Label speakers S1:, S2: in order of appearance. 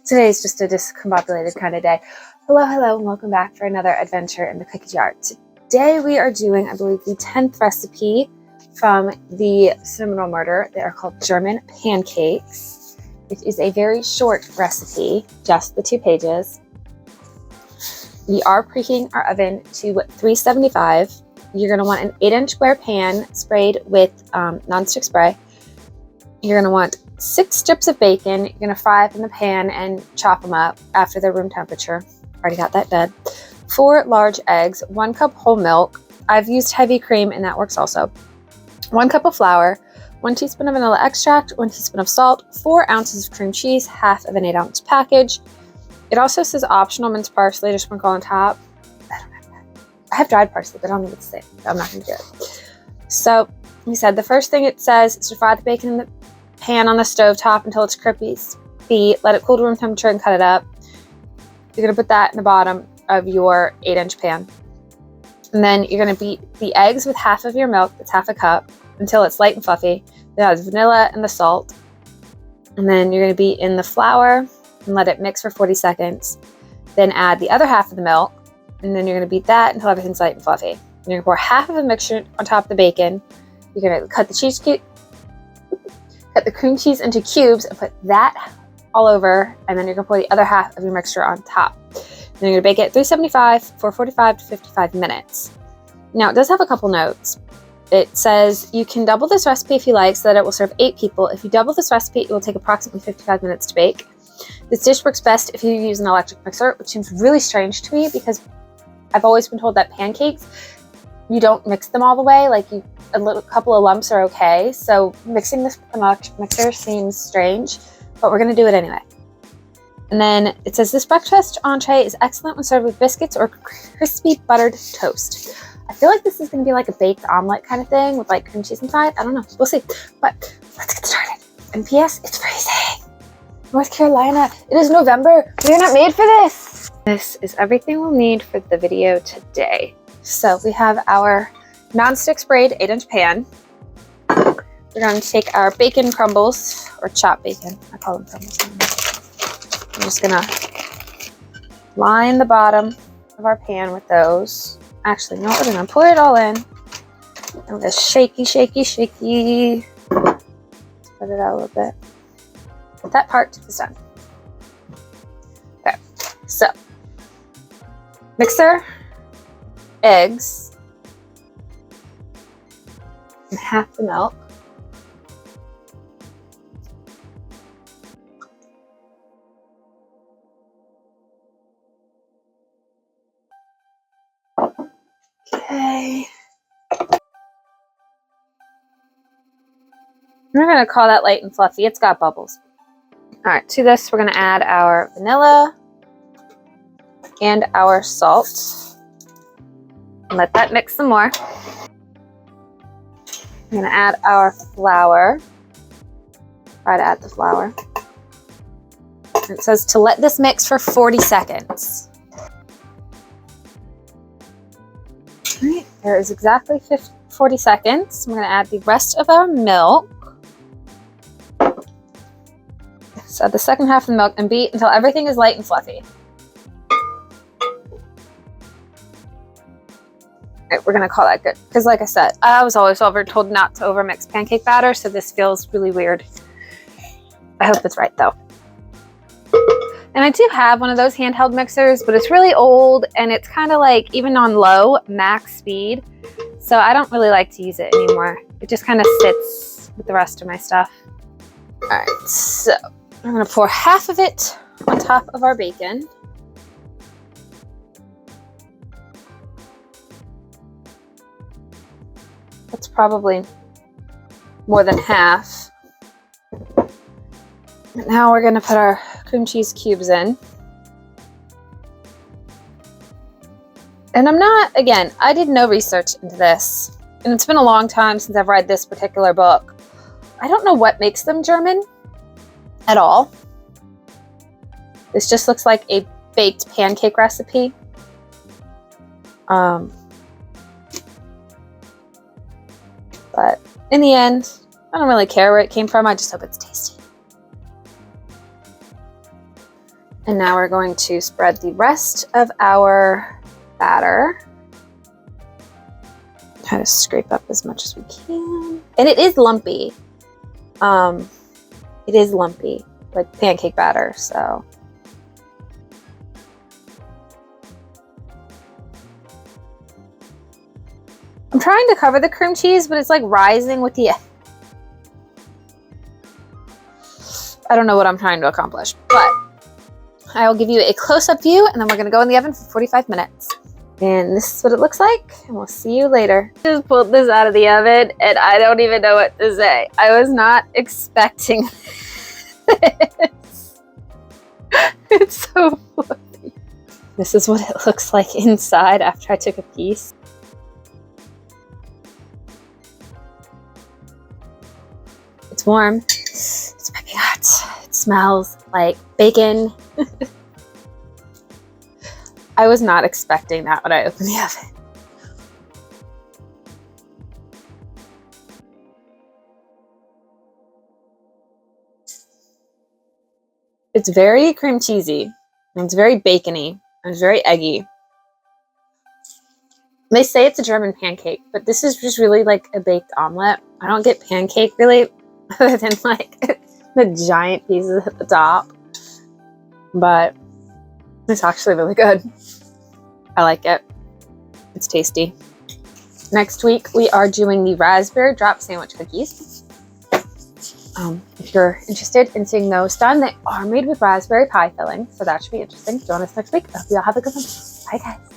S1: Today is just a discombobulated kind of day. Hello, hello, and welcome back for another adventure in the cookie jar. Today we are doing, I believe, the 10th recipe from the cinnamon roll murder. They are called German pancakes. It is a very short recipe, just the 2 pages. We are preheating our oven to 375. You're going to want an 8-inch square pan sprayed with nonstick spray. You're going to want 6 strips of bacon. You're going to fry up in the pan and chop them up after they're room temperature. Already got that done. 4 large eggs, 1 cup whole milk. I've used heavy cream and that works also. 1 cup of flour, 1 teaspoon of vanilla extract, 1 teaspoon of salt, 4 ounces of cream cheese, half of an 8-ounce package. It also says optional minced parsley to sprinkle on top. I don't have that. I have dried parsley, but I don't think it's the same. I'm not going to do it. So, we said the first thing it says is to fry the bacon in the pan on the stove top until it's crispy. Let it cool to room temperature and cut it up. You're going to put that in the bottom of your 8-inch pan. And then you're going to beat the eggs with half of your milk, that's half a cup, until it's light and fluffy. Then add the vanilla and the salt. And then you're going to beat in the flour and let it mix for 40 seconds. Then add the other half of the milk. And then you're going to beat that until everything's light and fluffy. And you're going to pour half of the mixture on top of the bacon. You're going to cut the cream cheese into cubes and put that all over, and then you're going to pour the other half of your mixture on top. Then you're going to bake it at 375 for 45 to 55 minutes. Now, it does have a couple notes. It says you can double this recipe if you like so that it will serve 8 people. If you double this recipe, it will take approximately 55 minutes to bake. This dish works best if you use an electric mixer, which seems really strange to me because I've always been told that pancakes, you don't mix them all the way. Like a couple of lumps are okay. So mixing this with an electric mixer seems strange, but we're going to do it anyway. And then it says this breakfast entree is excellent when served with biscuits or crispy buttered toast. I feel like this is going to be like a baked omelet kind of thing with like cream cheese inside. I don't know. We'll see. But let's get started. And P.S. It's freezing. North Carolina. It is November. We are not made for this. This is everything we'll need for the video today. So we have our non-stick sprayed 8-inch pan. We're going to take our bacon crumbles, or chopped bacon. I call them crumbles. I'm just going to line the bottom of our pan with those. Actually, no, we're going to pour it all in. And we're going to shaky. Spread it out a little bit. That part is done. Okay, so mixer, eggs, and half the milk. Okay. We're going to call that light and fluffy. It's got bubbles. All right, to this, we're going to add our vanilla and our salt. And let that mix some more. I'm going to add our flour. Try to add the flour. It says to let this mix for 40 seconds. All right, there is exactly 40 seconds. I'm going to add the rest of our milk. So the second half of the milk and beat until everything is light and fluffy. Right, we're going to call that good. Because like I said, I was always told not to overmix pancake batter, so this feels really weird. I hope it's right though. And I do have one of those handheld mixers, but it's really old and it's kind of like even on low max speed. So I don't really like to use it anymore. It just kind of sits with the rest of my stuff. All right, so I'm going to pour half of it on top of our bacon. That's probably more than half. And now we're going to put our cream cheese cubes in. And I did no research into this. And it's been a long time since I've read this particular book. I don't know what makes them German at all. This just looks like a baked pancake recipe. But in the end, I don't really care where it came from. I just hope it's tasty. And now we're going to spread the rest of our batter. Try to scrape up as much as we can. And it is lumpy. It is lumpy, like pancake batter, so. I'm trying to cover the cream cheese, but it's like rising with the... I don't know what I'm trying to accomplish, but I'll give you a close-up view, and then we're gonna go in the oven for 45 minutes. And this is what it looks like, and we'll see you later. Just pulled this out of the oven, and I don't even know what to say. I was not expecting this. It's so fluffy. This is what it looks like inside after I took a piece. It's warm. It's piping hot. It smells like bacon. I was not expecting that when I opened the oven. It's very cream cheesy. And it's very bacony. And it's very eggy. They say it's a German pancake, but this is just really like a baked omelet. I don't get pancake really, other than like the giant pieces at the top. But it's actually really good. I like it. It's tasty. Next week, we are doing the raspberry drop sandwich cookies. If you're interested in seeing those done, they are made with raspberry pie filling, so that should be interesting. Join us next week. I hope you all have a good one. Bye, guys.